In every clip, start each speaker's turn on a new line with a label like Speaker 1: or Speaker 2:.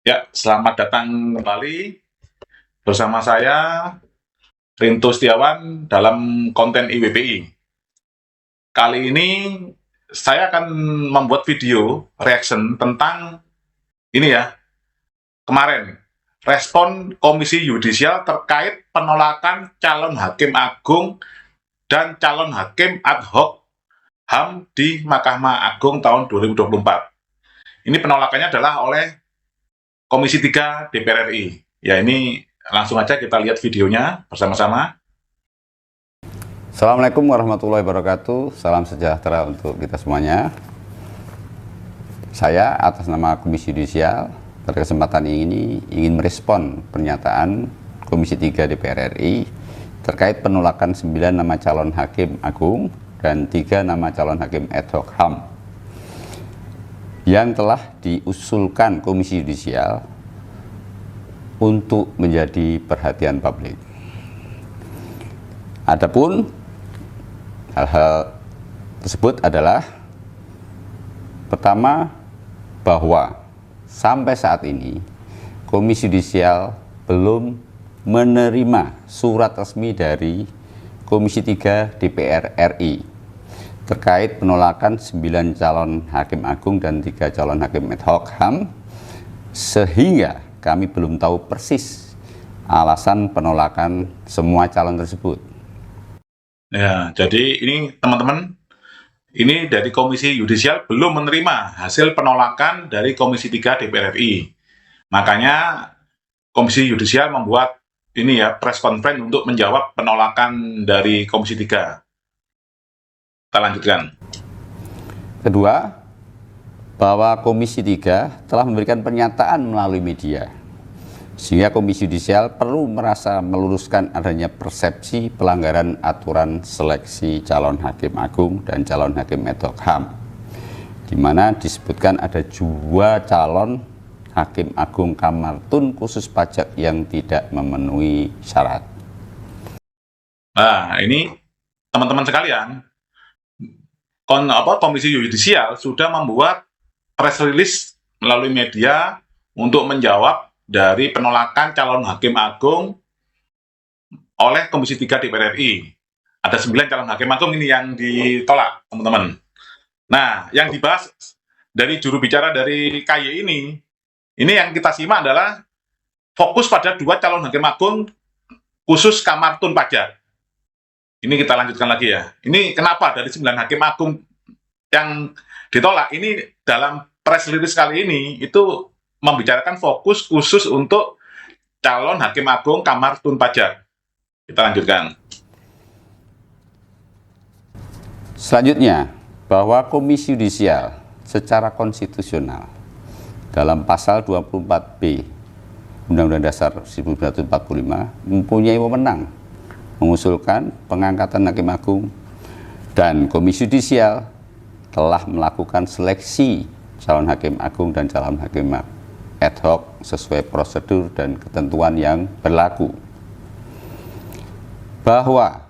Speaker 1: Ya, selamat datang kembali bersama saya Rinto Setiawan dalam konten IWPI. Kali ini saya akan membuat video reaction tentang ini ya, kemarin respon Komisi Yudisial terkait penolakan calon hakim agung dan calon hakim ad hoc HAM di Mahkamah Agung tahun 2024. Ini penolakannya adalah oleh Komisi 3 DPR RI. Ya, ini langsung aja kita lihat videonya bersama-sama.
Speaker 2: Assalamualaikum warahmatullahi wabarakatuh. Salam sejahtera untuk kita semuanya. Saya atas nama Komisi Yudisial pada kesempatan ini ingin merespon pernyataan Komisi 3 DPR RI terkait penolakan 9 nama calon hakim agung dan 3 nama calon hakim ad hoc HAM yang telah diusulkan Komisi Yudisial untuk menjadi perhatian publik. Adapun hal-hal tersebut adalah pertama, bahwa sampai saat ini Komisi Yudisial belum menerima surat resmi dari Komisi 3 DPR RI terkait penolakan 9 calon hakim agung dan 3 calon hakim ad hoc HAM, sehingga kami belum tahu persis alasan penolakan semua calon tersebut.
Speaker 1: Ya, jadi ini teman-teman, ini dari Komisi Yudisial belum menerima hasil penolakan dari Komisi 3 DPR RI. Makanya Komisi Yudisial membuat ini ya, press conference untuk menjawab penolakan dari Komisi 3. Kita lanjutkan.
Speaker 2: Kedua, bahwa Komisi 3 telah memberikan pernyataan melalui media, sehingga Komisi Yudisial perlu merasa meluruskan adanya persepsi pelanggaran aturan seleksi calon hakim agung dan calon hakim ad hoc HAM, di mana disebutkan ada 2 calon hakim agung Kamar Tun khusus pajak yang tidak memenuhi syarat.
Speaker 1: Nah, ini teman-teman sekalian, Komisi Yudisial sudah membuat press release melalui media untuk menjawab dari penolakan calon hakim agung oleh Komisi 3 DPR RI. Ada 9 calon hakim agung ini yang ditolak, teman-teman. Nah, yang dibahas dari juru bicara dari KY ini yang kita simak adalah fokus pada 2 calon hakim agung khusus Kamar Tun Pajak. Ini kita lanjutkan lagi ya. Ini kenapa dari 9 hakim agung yang ditolak? Ini dalam press release kali ini itu membicarakan fokus khusus untuk calon hakim agung Kamar Tun Pajak. Kita lanjutkan.
Speaker 2: Selanjutnya, bahwa Komisi Yudisial secara konstitusional dalam pasal 24B Undang-Undang Dasar 1945 mempunyai wewenang mengusulkan pengangkatan hakim agung, dan Komisi Yudisial telah melakukan seleksi calon hakim agung dan calon hakim ad hoc sesuai prosedur dan ketentuan yang berlaku. Bahwa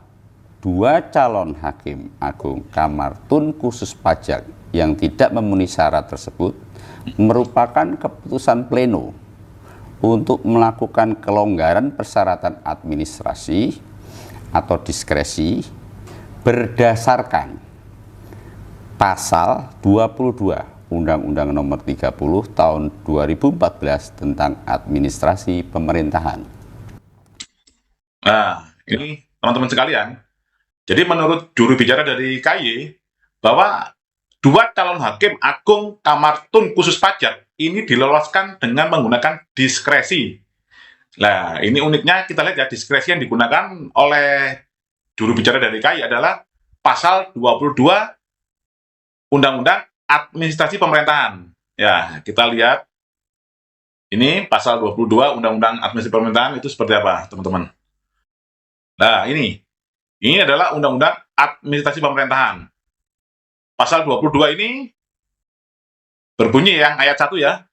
Speaker 2: 2 calon hakim agung Kamar Tun khusus pajak yang tidak memenuhi syarat tersebut merupakan keputusan pleno untuk melakukan kelonggaran persyaratan administrasi atau diskresi berdasarkan pasal 22 Undang-Undang Nomor 30 Tahun 2014 tentang Administrasi Pemerintahan.
Speaker 1: Nah, ini teman-teman sekalian. Jadi menurut juru bicara dari KY, bahwa 2 calon hakim agung Kamar Tun khusus pajak ini diloloskan dengan menggunakan diskresi. Nah, ini uniknya kita lihat ya, diskresi yang digunakan oleh juru bicara dari KY adalah pasal 22 Undang-Undang Administrasi Pemerintahan. Ya, kita lihat ini pasal 22 Undang-Undang Administrasi Pemerintahan itu seperti apa, teman-teman. Nah, ini adalah Undang-Undang Administrasi Pemerintahan. Pasal 22 ini berbunyi yang ayat 1 ya.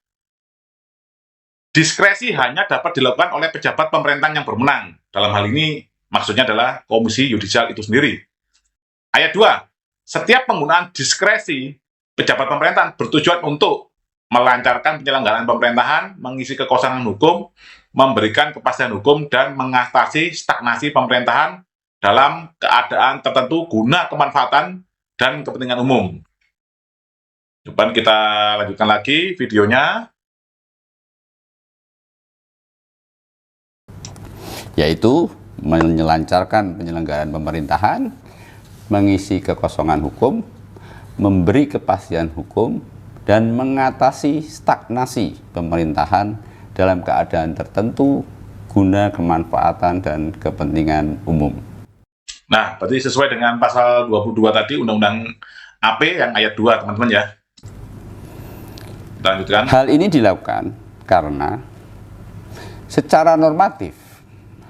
Speaker 1: Diskresi hanya dapat dilakukan oleh pejabat pemerintahan yang berwenang. Dalam hal ini maksudnya adalah Komisi Yudisial itu sendiri. Ayat 2, setiap penggunaan diskresi pejabat pemerintahan bertujuan untuk melancarkan penyelenggaraan pemerintahan, mengisi kekosongan hukum, memberikan kepastian hukum, dan mengatasi stagnasi pemerintahan dalam keadaan tertentu guna kemanfaatan dan kepentingan umum. Coba kita lanjutkan lagi videonya.
Speaker 2: Yaitu melancarkan penyelenggaraan pemerintahan, mengisi kekosongan hukum, memberi kepastian hukum, dan mengatasi stagnasi pemerintahan dalam keadaan tertentu guna kemanfaatan dan kepentingan umum.
Speaker 1: Nah, berarti sesuai dengan pasal 22 tadi Undang-Undang AP yang ayat 2, teman-teman ya. Kita lanjutkan.
Speaker 2: Hal ini dilakukan karena secara normatif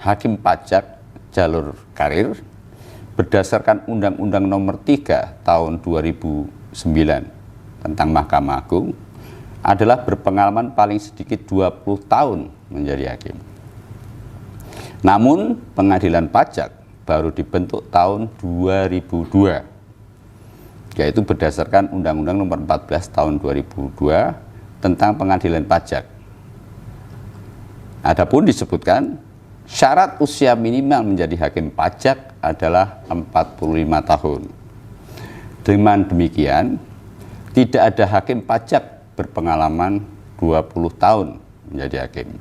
Speaker 2: hakim pajak jalur karir berdasarkan Undang-Undang Nomor 3 Tahun 2009 tentang Mahkamah Agung adalah berpengalaman paling sedikit 20 tahun menjadi hakim. Namun pengadilan pajak baru dibentuk tahun 2002, yaitu berdasarkan Undang-Undang Nomor 14 Tahun 2002 tentang pengadilan pajak. Adapun disebutkan syarat usia minimal menjadi hakim pajak adalah 45 tahun. Dengan demikian, tidak ada hakim pajak berpengalaman 20 tahun menjadi hakim.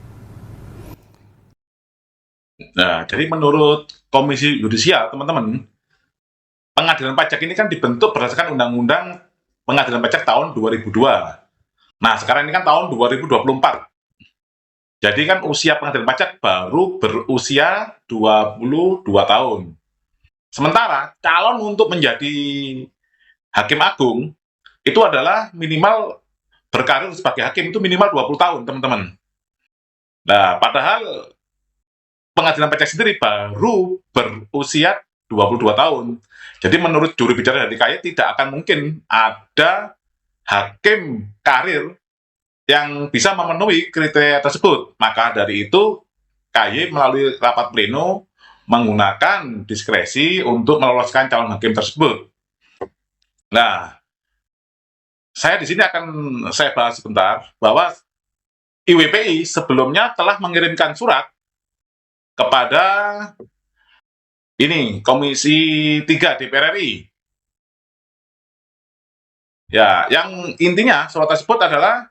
Speaker 1: Nah, jadi menurut Komisi Yudisial, teman-teman, pengadilan pajak ini kan dibentuk berdasarkan Undang-Undang Pengadilan Pajak tahun 2002. Nah, sekarang ini kan tahun 2024. Jadi kan usia pengadilan pajak baru berusia 22 tahun. Sementara calon untuk menjadi hakim agung itu adalah minimal berkarir sebagai hakim itu minimal 20 tahun, teman-teman. Nah, padahal pengadilan pajak sendiri baru berusia 22 tahun. Jadi menurut juru bicara dari KAY tidak akan mungkin ada hakim karir yang bisa memenuhi kriteria tersebut. Maka dari itu, KAY melalui rapat pleno menggunakan diskresi untuk meloloskan calon hakim tersebut. Nah, saya di sini akan saya bahas sebentar bahwa IWPI sebelumnya telah mengirimkan surat kepada ini Komisi 3 DPR RI. Ya, yang intinya surat tersebut adalah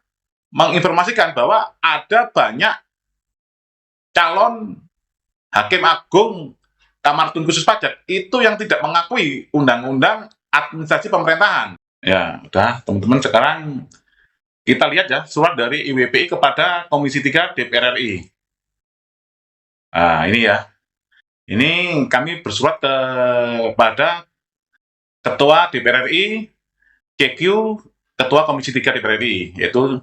Speaker 1: menginformasikan bahwa ada banyak calon hakim agung Kamar Tun Khusus Pajak itu yang tidak mengakui Undang-Undang Administrasi Pemerintahan. Ya, udah teman-teman, sekarang kita lihat ya surat dari IWPI kepada Komisi 3 DPR RI. Nah, ini ya. Ini kami bersurat kepada Ketua DPR RI, CQ, Ketua Komisi 3 DPR RI, yaitu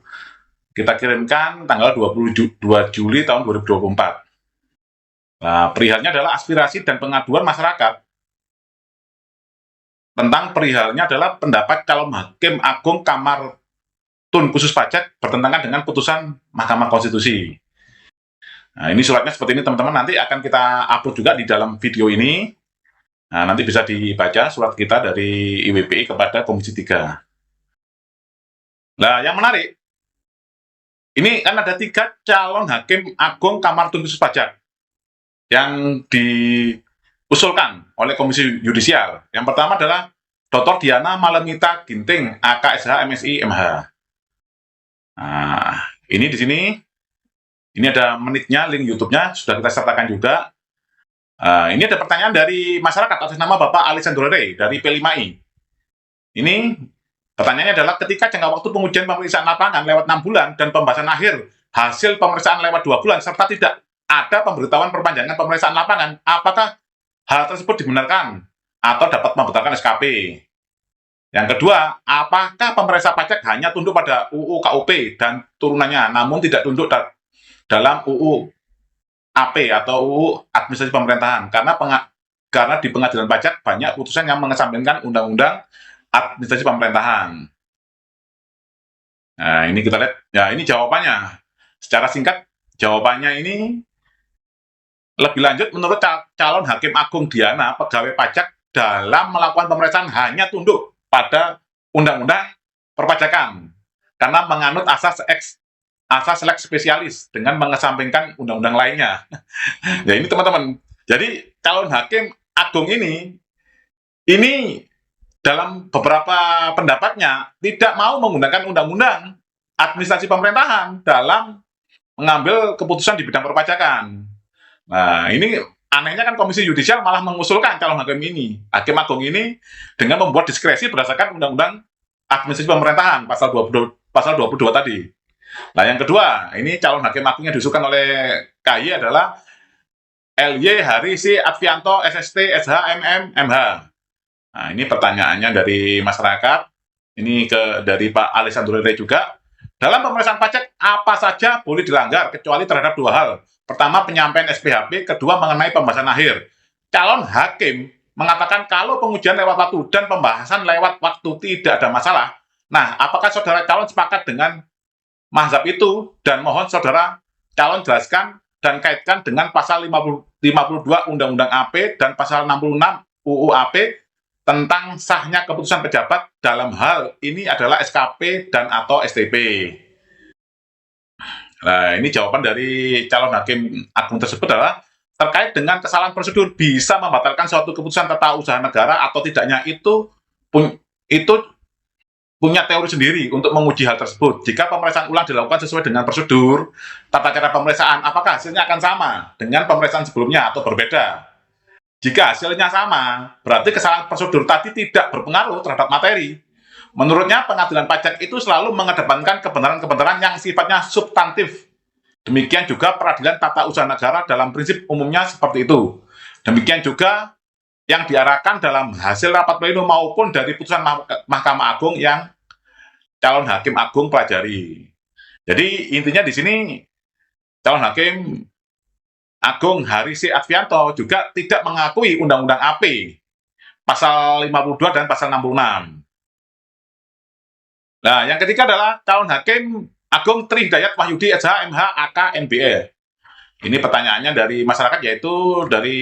Speaker 1: kita kirimkan tanggal 22 Juli tahun 2024. Nah, perihalnya adalah aspirasi dan pengaduan masyarakat tentang perihalnya adalah pendapat calon hakim agung Kamar Tun Khusus Pajak bertentangan dengan putusan Mahkamah Konstitusi. Nah, ini suratnya seperti ini, teman-teman. Nanti akan kita upload juga di dalam video ini. Nah, nanti bisa dibaca surat kita dari IWPI kepada Komisi 3. Nah, yang menarik, ini kan ada 3 calon hakim agung Kamar Tun Khusus Pajak yang diusulkan oleh Komisi Yudisial. Yang pertama adalah Dr. Diana Malemita Ginting, AKSH MSI MH. Nah, ini di sini, ini ada menitnya, link YouTube-nya sudah kita sertakan juga. Ini ada pertanyaan dari masyarakat atas nama Bapak Alessandro Rey dari P5I. Ini pertanyaannya adalah ketika jangka waktu pengujian pemeriksaan lapangan lewat 6 bulan dan pembahasan akhir hasil pemeriksaan lewat 2 bulan serta tidak ada pemberitahuan perpanjangan pemeriksaan lapangan, apakah hal tersebut dibenarkan atau dapat membatalkan SKP? Yang kedua, apakah pemeriksa pajak hanya tunduk pada UU KUP dan turunannya, namun tidak tunduk dalam UU AP atau UU Administrasi Pemerintahan? Karena di pengadilan pajak banyak putusan yang mengesampingkan Undang-Undang Administrasi Pemerintahan. Nah, ini kita lihat. Ya, ini jawabannya. Secara singkat, jawabannya ini lebih lanjut, menurut calon hakim agung Diana, pegawai pajak dalam melakukan pemeriksaan hanya tunduk pada Undang-Undang Perpajakan karena menganut asas lex spesialis dengan mengesampingkan undang-undang lainnya. Ya ini teman-teman. Jadi calon hakim agung ini dalam beberapa pendapatnya tidak mau menggunakan undang-undang administrasi pemerintahan dalam mengambil keputusan di bidang perpajakan. Nah, ini anehnya kan Komisi Yudisial malah mengusulkan calon hakim agung ini dengan membuat diskresi berdasarkan undang-undang administrasi pemerintahan pasal 22 tadi. Nah, yang kedua, ini calon hakim agung yang diusulkan oleh KY adalah LY Hari C. Advianto, SST, SH, MM, MH. Nah, ini pertanyaannya dari masyarakat, ini dari Pak Alessandro Rey juga. Dalam pemeriksaan pajak, apa saja boleh dilanggar, kecuali terhadap dua hal. Pertama, penyampaian SPHP, kedua, mengenai pembahasan akhir. Calon hakim mengatakan kalau pengujian lewat waktu dan pembahasan lewat waktu tidak ada masalah. Nah, apakah saudara calon sepakat dengan mazhab itu? Dan mohon saudara calon jelaskan dan kaitkan dengan pasal 52 Undang-Undang AP dan pasal 66 UU AP tentang sahnya keputusan pejabat dalam hal ini adalah SKP dan atau STP. Nah, ini jawaban dari calon hakim agung tersebut adalah terkait dengan kesalahan prosedur bisa membatalkan suatu keputusan tata usaha negara atau tidaknya itu punya teori sendiri untuk menguji hal tersebut. Jika pemeriksaan ulang dilakukan sesuai dengan prosedur tata cara pemeriksaan, apakah hasilnya akan sama dengan pemeriksaan sebelumnya atau berbeda? Jika hasilnya sama, berarti kesalahan prosedur tadi tidak berpengaruh terhadap materi. Menurutnya, pengadilan pajak itu selalu mengedepankan kebenaran-kebenaran yang sifatnya substantif. Demikian juga peradilan tata usaha negara dalam prinsip umumnya seperti itu. Demikian juga yang diarahkan dalam hasil rapat pleno maupun dari putusan Mahkamah Agung yang calon hakim agung pelajari. Jadi intinya di sini calon hakim Agung Hari C. Advianto juga tidak mengakui Undang-Undang AP pasal 52 dan pasal 66. Nah, yang ketiga adalah calon hakim Agung Tri Hidayat Wahyudi SH MH AK MBE. Ini pertanyaannya dari masyarakat, yaitu dari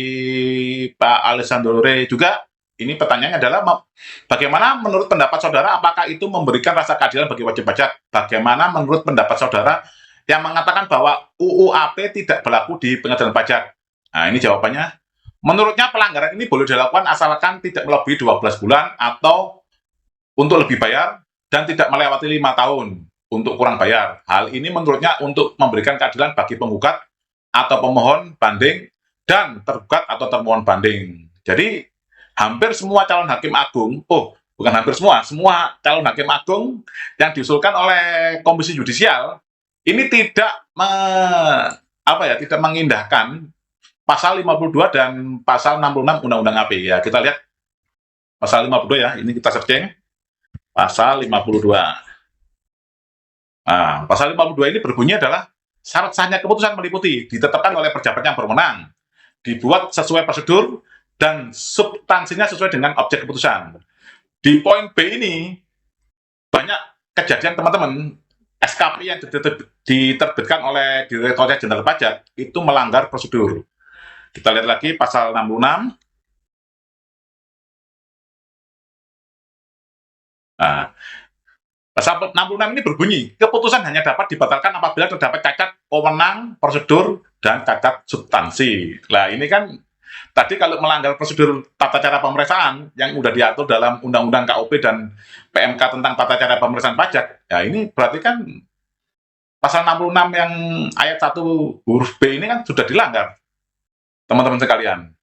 Speaker 1: Pak Alessandro Rey juga. Ini pertanyaannya adalah bagaimana menurut pendapat saudara, apakah itu memberikan rasa keadilan bagi wajib pajak? Bagaimana menurut pendapat saudara yang mengatakan bahwa UU AP tidak berlaku di pengadilan pajak? Nah, ini jawabannya. Menurutnya pelanggaran ini boleh dilakukan asalkan tidak melebihi 12 bulan atau untuk lebih bayar dan tidak melewati 5 tahun untuk kurang bayar. Hal ini menurutnya untuk memberikan keadilan bagi penggugat atau pemohon banding dan tergugat atau termohon banding. Jadi hampir semua calon hakim agung, bukan hampir semua calon hakim agung yang diusulkan oleh Komisi Yudisial ini tidak tidak mengindahkan pasal 52 dan pasal 66 Undang-Undang AP. Ya, kita lihat pasal 52 ya. Ini kita searching. Pasal 52. Nah, pasal 52 ini berbunyi adalah syarat sahnya keputusan meliputi ditetapkan oleh pejabat yang berwenang, dibuat sesuai prosedur, dan substansinya sesuai dengan objek keputusan. Di poin B ini, banyak kejadian teman-teman, SKP yang diterbitkan oleh Direktorat Jenderal Pajak itu melanggar prosedur. Kita lihat lagi pasal 66. Nah, pasal 66 ini berbunyi, keputusan hanya dapat dibatalkan apabila terdapat cacat wewenang, prosedur, dan cacat substansi. Nah, ini kan tadi kalau melanggar prosedur tata cara pemeriksaan yang sudah diatur dalam Undang-Undang KUP dan PMK tentang tata cara pemeriksaan pajak, ya ini berarti kan pasal 66 yang ayat 1 huruf B ini kan sudah dilanggar, teman-teman sekalian.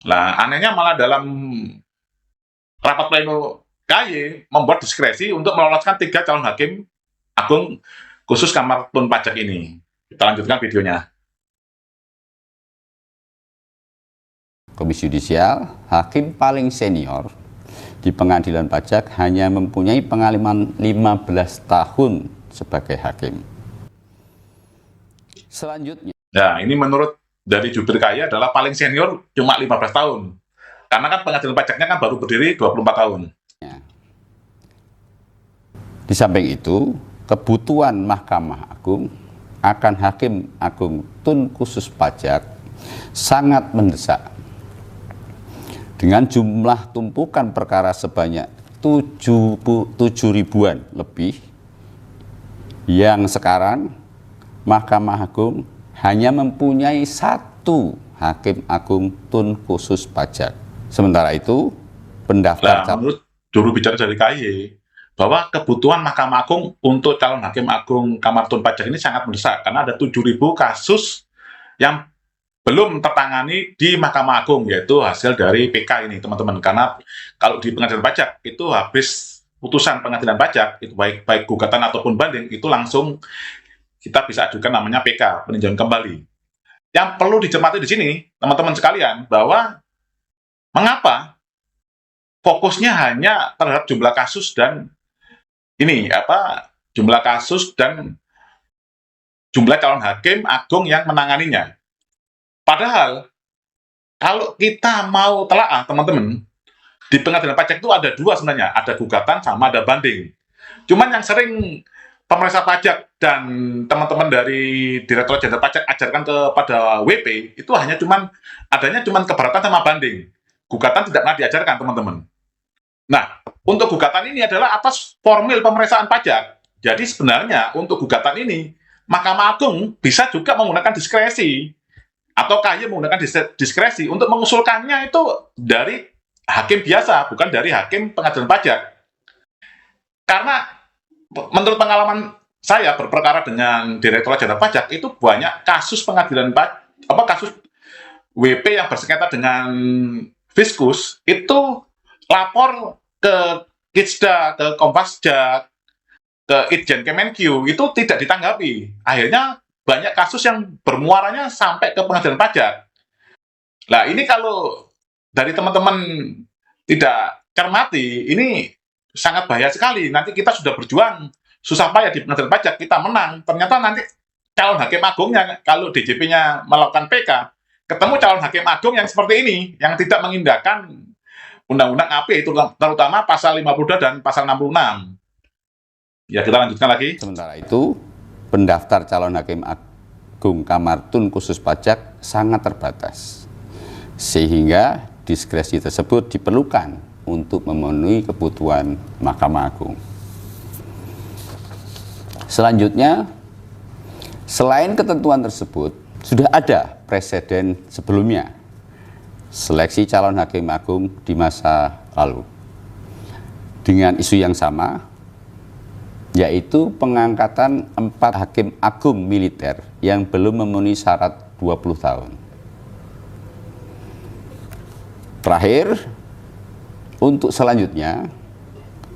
Speaker 1: Nah, anehnya malah dalam rapat pleno KY membuat diskresi untuk meloloskan 3 calon hakim agung khusus Kamar Tun Pajak ini. Kita lanjutkan videonya.
Speaker 2: Komisi Yudisial, hakim paling senior di pengadilan pajak hanya mempunyai pengalaman 15 tahun sebagai hakim. Selanjutnya.
Speaker 1: Nah, ini menurut dari jubir KY adalah paling senior cuma 15 tahun. Karena kan pengadilan pajaknya kan baru berdiri 24 tahun.
Speaker 2: Di samping itu, kebutuhan Mahkamah Agung akan hakim agung tun khusus pajak sangat mendesak. Dengan jumlah tumpukan perkara sebanyak 7 ribuan lebih Yang sekarang Mahkamah Agung hanya mempunyai satu Hakim Agung Tun khusus pajak. Sementara itu, pendaftar
Speaker 1: menurut juru bicara dari KAY, bahwa kebutuhan Mahkamah Agung untuk calon Hakim Agung Kamar Tun Pajak ini sangat mendesak, karena ada 7.000 kasus yang belum tertangani di Mahkamah Agung, yaitu hasil dari PK ini, teman-teman. Karena kalau di pengadilan pajak, itu habis putusan pengadilan pajak, itu baik gugatan ataupun banding, itu langsung kita bisa ajukan namanya PK, peninjauan kembali. Yang perlu dicermati di sini, teman-teman sekalian, bahwa mengapa fokusnya hanya terhadap jumlah kasus dan jumlah kasus dan jumlah calon hakim agung yang menanganinya. Padahal kalau kita mau telaah, teman-teman, di pengadilan pajak itu ada dua sebenarnya, ada gugatan sama ada banding. Cuman yang sering pemeriksa pajak dan teman-teman dari Direktorat Jenderal Pajak ajarkan kepada WP itu adanya cuman keberatan sama banding. Gugatan tidak pernah diajarkan, teman-teman. Nah, untuk gugatan ini adalah atas formil pemeriksaan pajak. Jadi sebenarnya untuk gugatan ini Mahkamah Agung bisa juga menggunakan diskresi atau KAY menggunakan diskresi untuk mengusulkannya itu dari hakim biasa, bukan dari hakim pengadilan pajak. Karena menurut pengalaman saya berperkara dengan Direktorat Jenderal Pajak itu banyak kasus pengadilan kasus WP yang bersengketa dengan Fiskus itu lapor ke Kitsda, ke Kompasjak, ke Itjen Kemenkyu itu tidak ditanggapi. Akhirnya banyak kasus yang bermuaranya sampai ke pengadilan pajak. Nah, ini kalau dari teman-teman tidak cermati, ini sangat bahaya sekali. Nanti kita sudah berjuang susah payah di pengadilan pajak, kita menang. Ternyata nanti calon hakim agungnya, kalau DJP-nya melakukan PK, ketemu calon hakim agung yang seperti ini, yang tidak mengindahkan Undang-Undang AP, itu terutama pasal 52 dan pasal 66. Ya, kita lanjutkan lagi.
Speaker 2: Sementara itu, pendaftar calon hakim agung Kamar Tun khusus pajak sangat terbatas, sehingga diskresi tersebut diperlukan untuk memenuhi kebutuhan Mahkamah Agung. Selanjutnya, selain ketentuan tersebut, sudah ada preseden sebelumnya seleksi calon hakim agung di masa lalu dengan isu yang sama, yaitu pengangkatan 4 hakim agung militer yang belum memenuhi syarat 20 tahun. Terakhir, untuk selanjutnya,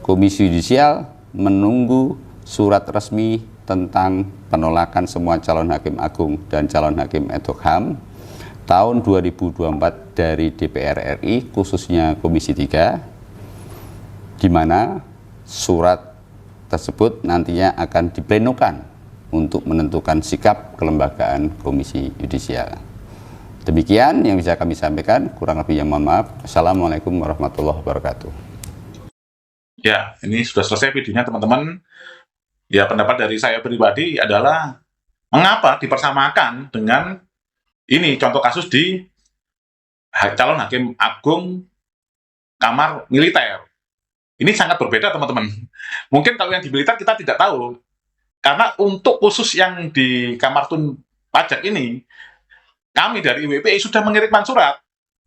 Speaker 2: Komisi Yudisial menunggu surat resmi tentang penolakan semua calon hakim agung dan calon hakim ad hoc HAM tahun 2024 dari DPR RI, khususnya Komisi 3, di mana surat tersebut nantinya akan diplenokan untuk menentukan sikap kelembagaan Komisi Yudisial. Demikian yang bisa kami sampaikan, kurang lebihnya mohon maaf. Assalamualaikum warahmatullahi wabarakatuh.
Speaker 1: Ya, ini sudah selesai videonya, teman-teman. Ya, pendapat dari saya pribadi adalah mengapa dipersamakan dengan ini contoh kasus di calon hakim agung kamar militer. Ini sangat berbeda, teman-teman. Mungkin kalau yang di militer kita tidak tahu, karena untuk khusus yang di Kamar Tun Pajak ini, kami dari IWPI sudah mengirimkan surat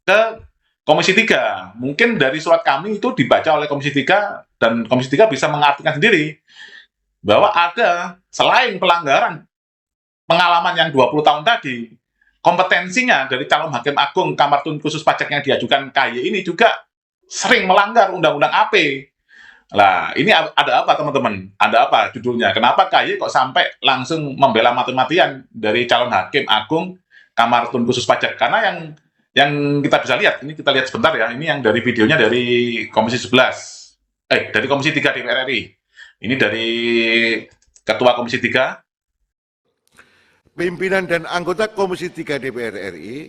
Speaker 1: ke Komisi 3. Mungkin dari surat kami itu dibaca oleh Komisi 3, dan Komisi 3 bisa mengartikan sendiri bahwa ada, selain pelanggaran pengalaman yang 20 tahun tadi, kompetensinya dari calon hakim agung Kamar Tun khusus pajak yang diajukan KAY ini juga sering melanggar Undang-Undang AP. Nah, ini ada apa, teman-teman? Ada apa judulnya? Kenapa KAY kok sampai langsung membela mati-matian dari calon hakim agung Kamar Tun khusus pajak? Karena yang kita bisa lihat, ini kita lihat sebentar ya, ini yang dari videonya dari Komisi 11, dari Komisi 3 DPR RI. Ini dari Ketua Komisi 3.
Speaker 3: Pimpinan dan anggota Komisi 3 DPR RI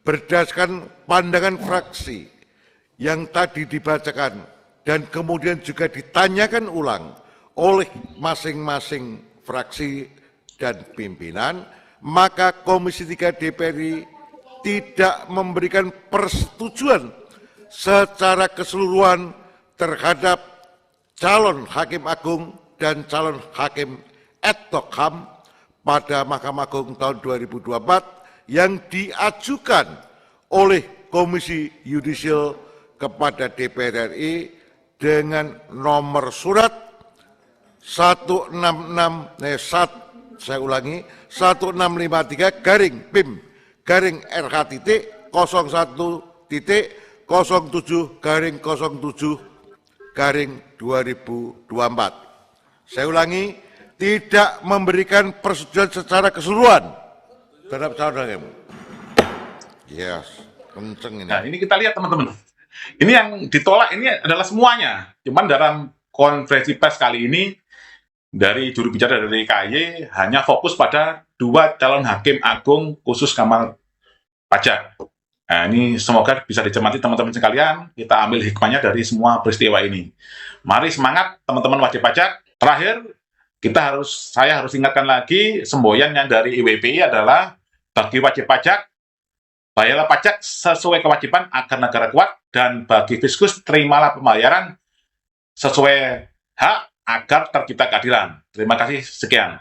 Speaker 3: berdasarkan pandangan fraksi yang tadi dibacakan dan kemudian juga ditanyakan ulang oleh masing-masing fraksi dan pimpinan, maka Komisi 3 DPR RI tidak memberikan persetujuan secara keseluruhan terhadap calon hakim agung dan calon hakim ad hoc HAM pada Mahkamah Agung tahun 2024 yang diajukan oleh Komisi Yudisial kepada DPR RI dengan nomor surat 1653 garing PIM garing RH titik 01 titik 07 garing 07 garing 2024. Saya ulangi, tidak memberikan persetujuan secara keseluruhan terhadap calon hakim. Yes, kenceng ini.
Speaker 1: Nah, ini kita lihat teman-teman. Ini yang ditolak ini adalah semuanya. Cuman dalam konferensi pers kali ini dari juru bicara dari KAY hanya fokus pada 2 calon hakim agung khusus Kamar Pajak. Nah, ini semoga bisa dicermati teman-teman sekalian. Kita ambil hikmahnya dari semua peristiwa ini. Mari semangat teman-teman wajib pajak. Terakhir, saya harus ingatkan lagi semboyan yang dari IWPI adalah bagi wajib pajak, bayarlah pajak sesuai kewajiban agar negara kuat, dan bagi fiskus terimalah pembayaran sesuai hak agar tercipta keadilan. Terima kasih, sekian.